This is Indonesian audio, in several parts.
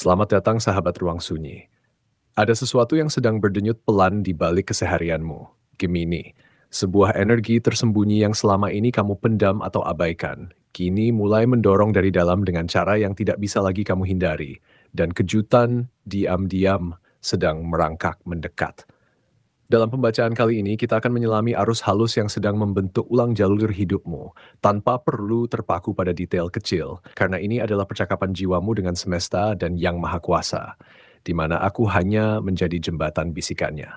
Selamat datang sahabat ruang sunyi. Ada sesuatu yang sedang berdenyut pelan di balik keseharianmu. Gemini, sebuah energi tersembunyi yang selama ini kamu pendam atau abaikan, kini mulai mendorong dari dalam dengan cara yang tidak bisa lagi kamu hindari. Dan kejutan diam-diam sedang merangkak mendekat. Dalam pembacaan kali ini, kita akan menyelami arus halus yang sedang membentuk ulang jalur hidupmu, tanpa perlu terpaku pada detail kecil, karena ini adalah percakapan jiwamu dengan semesta dan Yang Maha Kuasa, di mana aku hanya menjadi jembatan bisikannya.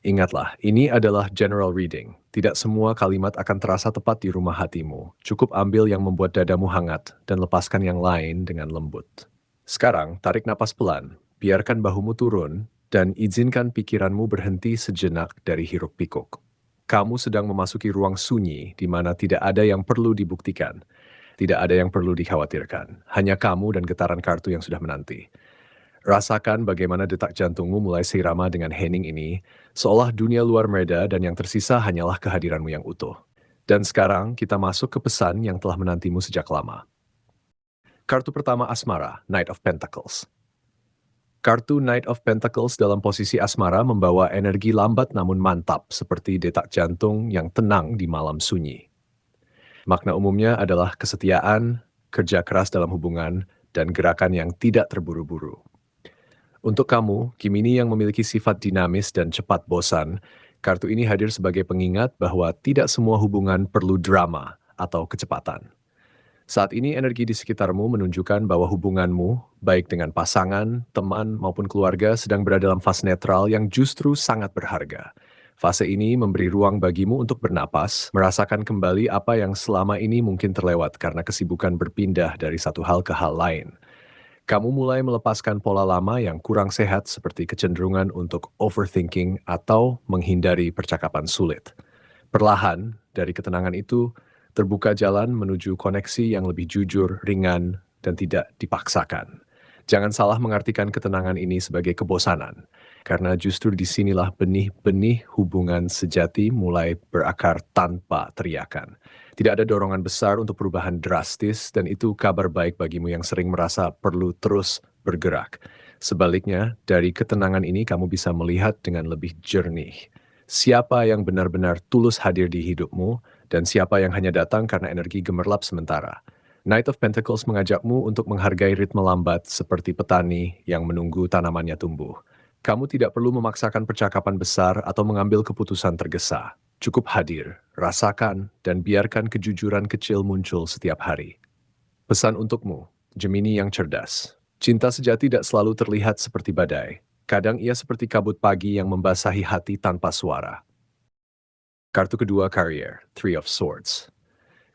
Ingatlah, ini adalah general reading. Tidak semua kalimat akan terasa tepat di rumah hatimu. Cukup ambil yang membuat dadamu hangat, dan lepaskan yang lain dengan lembut. Sekarang, tarik napas pelan, biarkan bahumu turun, dan izinkan pikiranmu berhenti sejenak dari hiruk-pikuk. Kamu sedang memasuki ruang sunyi di mana tidak ada yang perlu dibuktikan, tidak ada yang perlu dikhawatirkan, hanya kamu dan getaran kartu yang sudah menanti. Rasakan bagaimana detak jantungmu mulai seirama dengan hening ini, seolah dunia luar mereda dan yang tersisa hanyalah kehadiranmu yang utuh. Dan sekarang kita masuk ke pesan yang telah menantimu sejak lama. Kartu pertama asmara, Knight of Pentacles. Kartu Knight of Pentacles dalam posisi asmara membawa energi lambat namun mantap seperti detak jantung yang tenang di malam sunyi. Makna umumnya adalah kesetiaan, kerja keras dalam hubungan, dan gerakan yang tidak terburu-buru. Untuk kamu, Gemini yang memiliki sifat dinamis dan cepat bosan, kartu ini hadir sebagai pengingat bahwa tidak semua hubungan perlu drama atau kecepatan. Saat ini energi di sekitarmu menunjukkan bahwa hubunganmu, baik dengan pasangan, teman, maupun keluarga sedang berada dalam fase netral yang justru sangat berharga. Fase ini memberi ruang bagimu untuk bernapas, merasakan kembali apa yang selama ini mungkin terlewat karena kesibukan berpindah dari satu hal ke hal lain. Kamu mulai melepaskan pola lama yang kurang sehat seperti kecenderungan untuk overthinking atau menghindari percakapan sulit. Perlahan, dari ketenangan itu, terbuka jalan menuju koneksi yang lebih jujur, ringan, dan tidak dipaksakan. Jangan salah mengartikan ketenangan ini sebagai kebosanan, karena justru disinilah benih-benih hubungan sejati mulai berakar tanpa teriakan. Tidak ada dorongan besar untuk perubahan drastis, dan itu kabar baik bagimu yang sering merasa perlu terus bergerak. Sebaliknya, dari ketenangan ini kamu bisa melihat dengan lebih jernih. Siapa yang benar-benar tulus hadir di hidupmu, dan siapa yang hanya datang karena energi gemerlap sementara. Knight of Pentacles mengajakmu untuk menghargai ritme lambat seperti petani yang menunggu tanamannya tumbuh. Kamu tidak perlu memaksakan percakapan besar atau mengambil keputusan tergesa. Cukup hadir, rasakan, dan biarkan kejujuran kecil muncul setiap hari. Pesan untukmu, Gemini yang cerdas. Cinta sejati tidak selalu terlihat seperti badai. Kadang ia seperti kabut pagi yang membasahi hati tanpa suara. Kartu kedua Career, Three of Swords.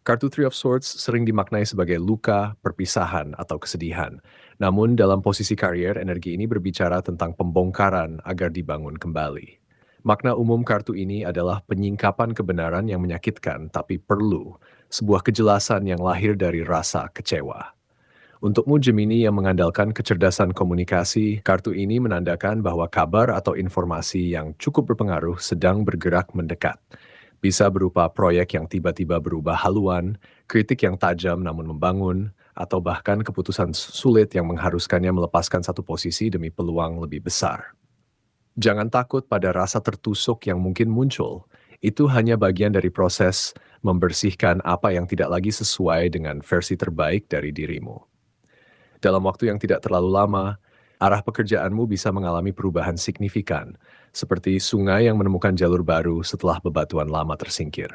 Kartu Three of Swords sering dimaknai sebagai luka, perpisahan, atau kesedihan. Namun dalam posisi karier, energi ini berbicara tentang pembongkaran agar dibangun kembali. Makna umum kartu ini adalah penyingkapan kebenaran yang menyakitkan tapi perlu, sebuah kejelasan yang lahir dari rasa kecewa. Untukmu Gemini yang mengandalkan kecerdasan komunikasi, kartu ini menandakan bahwa kabar atau informasi yang cukup berpengaruh sedang bergerak mendekat. Bisa berupa proyek yang tiba-tiba berubah haluan, kritik yang tajam namun membangun, atau bahkan keputusan sulit yang mengharuskannya melepaskan satu posisi demi peluang lebih besar. Jangan takut pada rasa tertusuk yang mungkin muncul. Itu hanya bagian dari proses membersihkan apa yang tidak lagi sesuai dengan versi terbaik dari dirimu. Dalam waktu yang tidak terlalu lama, arah pekerjaanmu bisa mengalami perubahan signifikan, seperti sungai yang menemukan jalur baru setelah bebatuan lama tersingkir.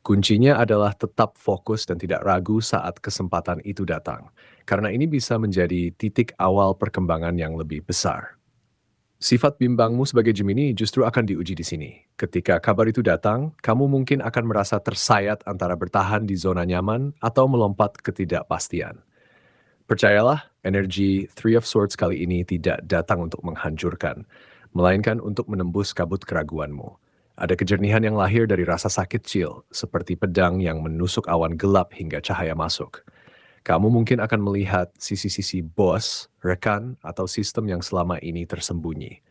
Kuncinya adalah tetap fokus dan tidak ragu saat kesempatan itu datang, karena ini bisa menjadi titik awal perkembangan yang lebih besar. Sifat bimbangmu sebagai Gemini justru akan diuji di sini. Ketika kabar itu datang, kamu mungkin akan merasa tersayat antara bertahan di zona nyaman atau melompat ke ketidakpastian. Percayalah, energi Three of Swords kali ini tidak datang untuk menghancurkan, melainkan untuk menembus kabut keraguanmu. Ada kejernihan yang lahir dari rasa sakit kecil, seperti pedang yang menusuk awan gelap hingga cahaya masuk. Kamu mungkin akan melihat sisi-sisi bos, rekan, atau sistem yang selama ini tersembunyi.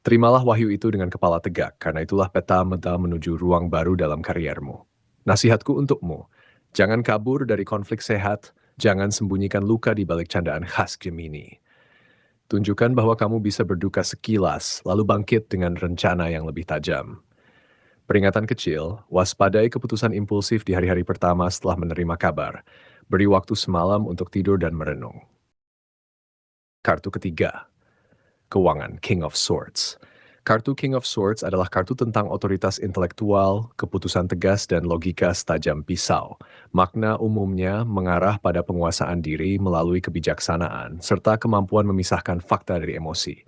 Terimalah wahyu itu dengan kepala tegak, karena itulah peta menuju ruang baru dalam kariermu. Nasihatku untukmu, jangan kabur dari konflik sehat, Jangan sembunyikan luka di balik candaan khas Gemini. Tunjukkan bahwa kamu bisa berduka sekilas, lalu bangkit dengan rencana yang lebih tajam. Peringatan kecil, waspadai keputusan impulsif di hari-hari pertama setelah menerima kabar. Beri waktu semalam untuk tidur dan merenung. Kartu ketiga, keuangan King of Swords. Kartu King of Swords adalah kartu tentang otoritas intelektual, keputusan tegas, dan logika setajam pisau. Makna umumnya mengarah pada penguasaan diri melalui kebijaksanaan, serta kemampuan memisahkan fakta dari emosi.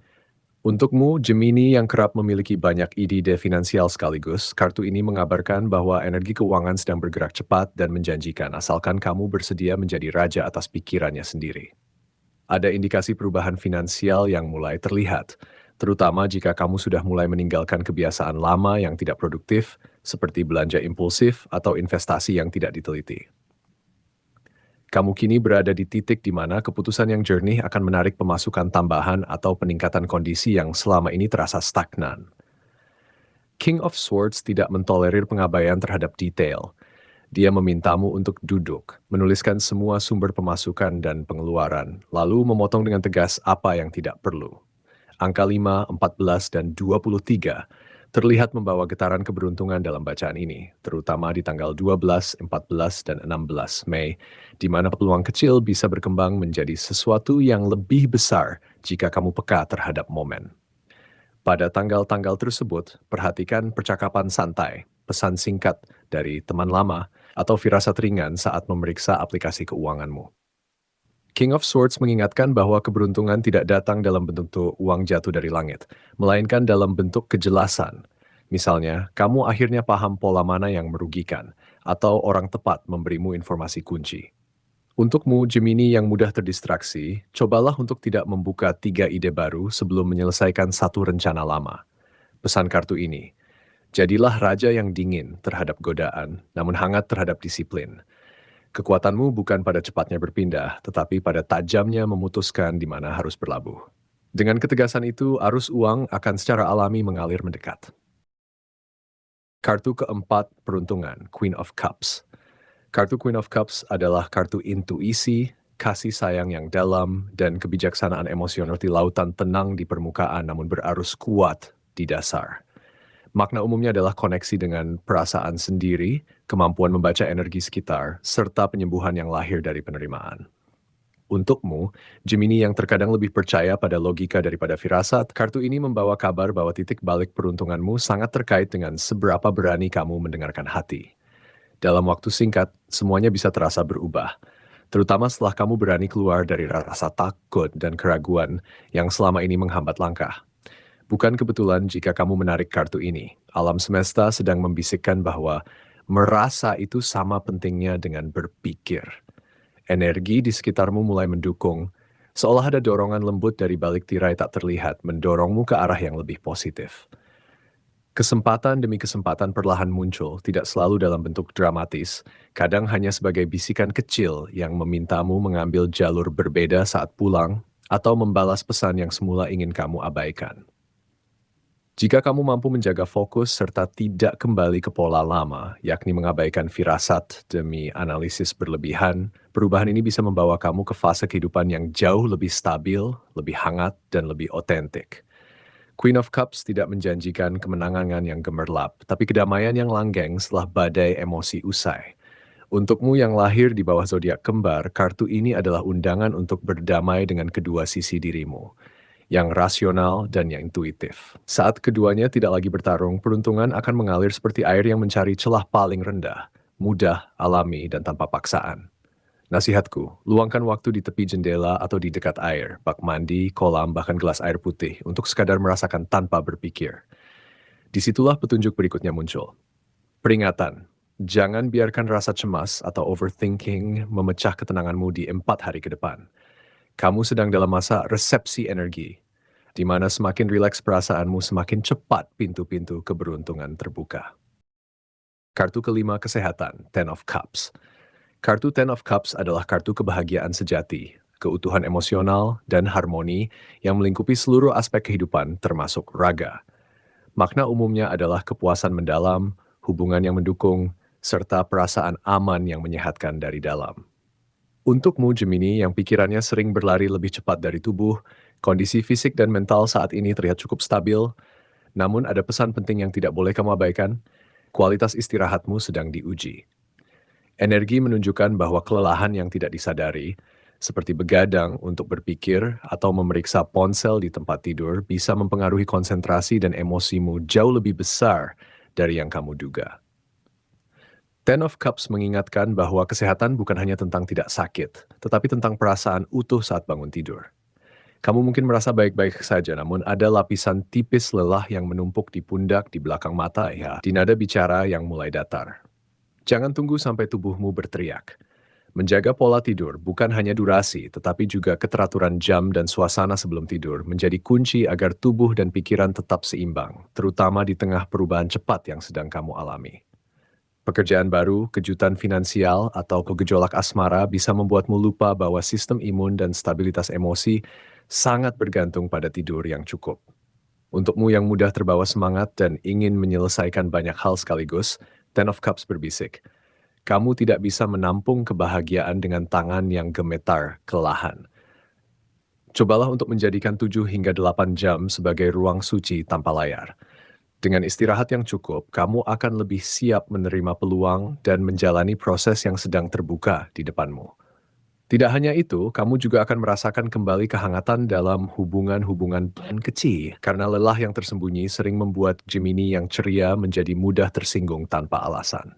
Untukmu, Gemini yang kerap memiliki banyak ide finansial sekaligus, kartu ini mengabarkan bahwa energi keuangan sedang bergerak cepat dan menjanjikan asalkan kamu bersedia menjadi raja atas pikirannya sendiri. Ada indikasi perubahan finansial yang mulai terlihat, terutama jika kamu sudah mulai meninggalkan kebiasaan lama yang tidak produktif, seperti belanja impulsif atau investasi yang tidak diteliti. Kamu kini berada di titik di mana keputusan yang jernih akan menarik pemasukan tambahan atau peningkatan kondisi yang selama ini terasa stagnan. King of Swords tidak mentolerir pengabaian terhadap detail. Dia memintamu untuk duduk, menuliskan semua sumber pemasukan dan pengeluaran, lalu memotong dengan tegas apa yang tidak perlu. Angka 5, 14, dan 23 terlihat membawa getaran keberuntungan dalam bacaan ini, terutama di tanggal 12, 14, dan 16 Mei, di mana peluang kecil bisa berkembang menjadi sesuatu yang lebih besar jika kamu peka terhadap momen. Pada tanggal-tanggal tersebut, perhatikan percakapan santai, pesan singkat dari teman lama, atau firasat ringan saat memeriksa aplikasi keuanganmu. King of Swords mengingatkan bahwa keberuntungan tidak datang dalam bentuk uang jatuh dari langit, melainkan dalam bentuk kejelasan. Misalnya, kamu akhirnya paham pola mana yang merugikan, atau orang tepat memberimu informasi kunci. Untukmu, Gemini yang mudah terdistraksi, cobalah untuk tidak membuka 3 ide baru sebelum menyelesaikan satu rencana lama. Pesan kartu ini, jadilah raja yang dingin terhadap godaan, namun hangat terhadap disiplin. Kekuatanmu bukan pada cepatnya berpindah, tetapi pada tajamnya memutuskan di mana harus berlabuh. Dengan ketegasan itu, arus uang akan secara alami mengalir mendekat. Kartu keempat, peruntungan, Queen of Cups. Kartu Queen of Cups adalah kartu intuisi, kasih sayang yang dalam, dan kebijaksanaan emosional di lautan tenang di permukaan namun berarus kuat di dasar. Makna umumnya adalah koneksi dengan perasaan sendiri, kemampuan membaca energi sekitar, serta penyembuhan yang lahir dari penerimaan. Untukmu, Gemini yang terkadang lebih percaya pada logika daripada firasat, kartu ini membawa kabar bahwa titik balik peruntunganmu sangat terkait dengan seberapa berani kamu mendengarkan hati. Dalam waktu singkat, semuanya bisa terasa berubah, terutama setelah kamu berani keluar dari rasa takut dan keraguan yang selama ini menghambat langkah. Bukan kebetulan jika kamu menarik kartu ini. Alam semesta sedang membisikkan bahwa merasa itu sama pentingnya dengan berpikir. Energi di sekitarmu mulai mendukung, seolah ada dorongan lembut dari balik tirai tak terlihat mendorongmu ke arah yang lebih positif. Kesempatan demi kesempatan perlahan muncul, tidak selalu dalam bentuk dramatis, kadang hanya sebagai bisikan kecil yang memintamu mengambil jalur berbeda saat pulang atau membalas pesan yang semula ingin kamu abaikan. Jika kamu mampu menjaga fokus serta tidak kembali ke pola lama, yakni mengabaikan firasat demi analisis berlebihan, perubahan ini bisa membawa kamu ke fase kehidupan yang jauh lebih stabil, lebih hangat, dan lebih otentik. Queen of Cups tidak menjanjikan kemenangan yang gemerlap, tapi kedamaian yang langgeng setelah badai emosi usai. Untukmu yang lahir di bawah zodiak kembar, kartu ini adalah undangan untuk berdamai dengan kedua sisi dirimu, yang rasional dan yang intuitif. Saat keduanya tidak lagi bertarung, peruntungan akan mengalir seperti air yang mencari celah paling rendah, mudah, alami, dan tanpa paksaan. Nasihatku, luangkan waktu di tepi jendela atau di dekat air, bak mandi, kolam, bahkan gelas air putih untuk sekadar merasakan tanpa berpikir. Disitulah petunjuk berikutnya muncul. Peringatan, jangan biarkan rasa cemas atau overthinking memecah ketenanganmu di 4 hari ke depan. Kamu sedang dalam masa resepsi energi, di mana semakin rileks perasaanmu, semakin cepat pintu-pintu keberuntungan terbuka. Kartu kelima, kesehatan, Ten of Cups. Kartu Ten of Cups adalah kartu kebahagiaan sejati, keutuhan emosional, dan harmoni yang melingkupi seluruh aspek kehidupan termasuk raga. Makna umumnya adalah kepuasan mendalam, hubungan yang mendukung, serta perasaan aman yang menyehatkan dari dalam. Untukmu Gemini yang pikirannya sering berlari lebih cepat dari tubuh, kondisi fisik dan mental saat ini terlihat cukup stabil, namun ada pesan penting yang tidak boleh kamu abaikan, kualitas istirahatmu sedang diuji. Energi menunjukkan bahwa kelelahan yang tidak disadari, seperti begadang untuk berpikir atau memeriksa ponsel di tempat tidur, bisa mempengaruhi konsentrasi dan emosimu jauh lebih besar dari yang kamu duga. Ten of Cups mengingatkan bahwa kesehatan bukan hanya tentang tidak sakit, tetapi tentang perasaan utuh saat bangun tidur. Kamu mungkin merasa baik-baik saja, namun ada lapisan tipis lelah yang menumpuk di pundak di belakang mata ya, di nada bicara yang mulai datar. Jangan tunggu sampai tubuhmu berteriak. Menjaga pola tidur bukan hanya durasi, tetapi juga keteraturan jam dan suasana sebelum tidur menjadi kunci agar tubuh dan pikiran tetap seimbang, terutama di tengah perubahan cepat yang sedang kamu alami. Pekerjaan baru, kejutan finansial, atau gejolak asmara bisa membuatmu lupa bahwa sistem imun dan stabilitas emosi sangat bergantung pada tidur yang cukup. Untukmu yang mudah terbawa semangat dan ingin menyelesaikan banyak hal sekaligus, Ten of Cups berbisik. Kamu tidak bisa menampung kebahagiaan dengan tangan yang gemetar kelelahan. Cobalah untuk menjadikan 7 hingga 8 jam sebagai ruang suci tanpa layar. Dengan istirahat yang cukup, kamu akan lebih siap menerima peluang dan menjalani proses yang sedang terbuka di depanmu. Tidak hanya itu, kamu juga akan merasakan kembali kehangatan dalam hubungan-hubungan kecil, karena lelah yang tersembunyi sering membuat Gemini yang ceria menjadi mudah tersinggung tanpa alasan.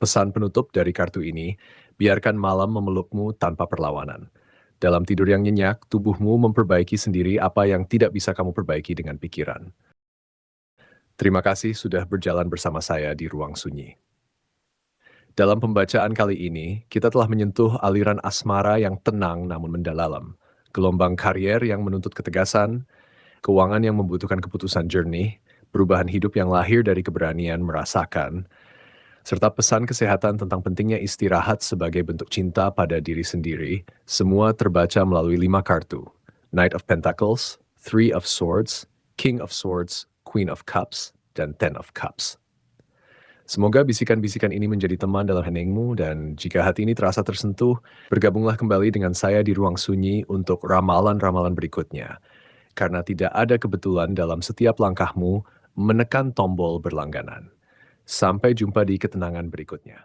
Pesan penutup dari kartu ini, biarkan malam memelukmu tanpa perlawanan. Dalam tidur yang nyenyak, tubuhmu memperbaiki sendiri apa yang tidak bisa kamu perbaiki dengan pikiran. Terima kasih sudah berjalan bersama saya di Ruang Sunyi. Dalam pembacaan kali ini, kita telah menyentuh aliran asmara yang tenang namun mendalam, gelombang karier yang menuntut ketegasan, keuangan yang membutuhkan keputusan jernih, perubahan hidup yang lahir dari keberanian merasakan, serta pesan kesehatan tentang pentingnya istirahat sebagai bentuk cinta pada diri sendiri, semua terbaca melalui 5 kartu: Knight of Pentacles, Three of Swords, King of Swords, Queen of Cups, dan Ten of Cups. Semoga bisikan-bisikan ini menjadi teman dalam heningmu, dan jika hati ini terasa tersentuh, bergabunglah kembali dengan saya di Ruang Sunyi untuk ramalan-ramalan berikutnya. Karena tidak ada kebetulan dalam setiap langkahmu menekan tombol berlangganan. Sampai jumpa di ketenangan berikutnya.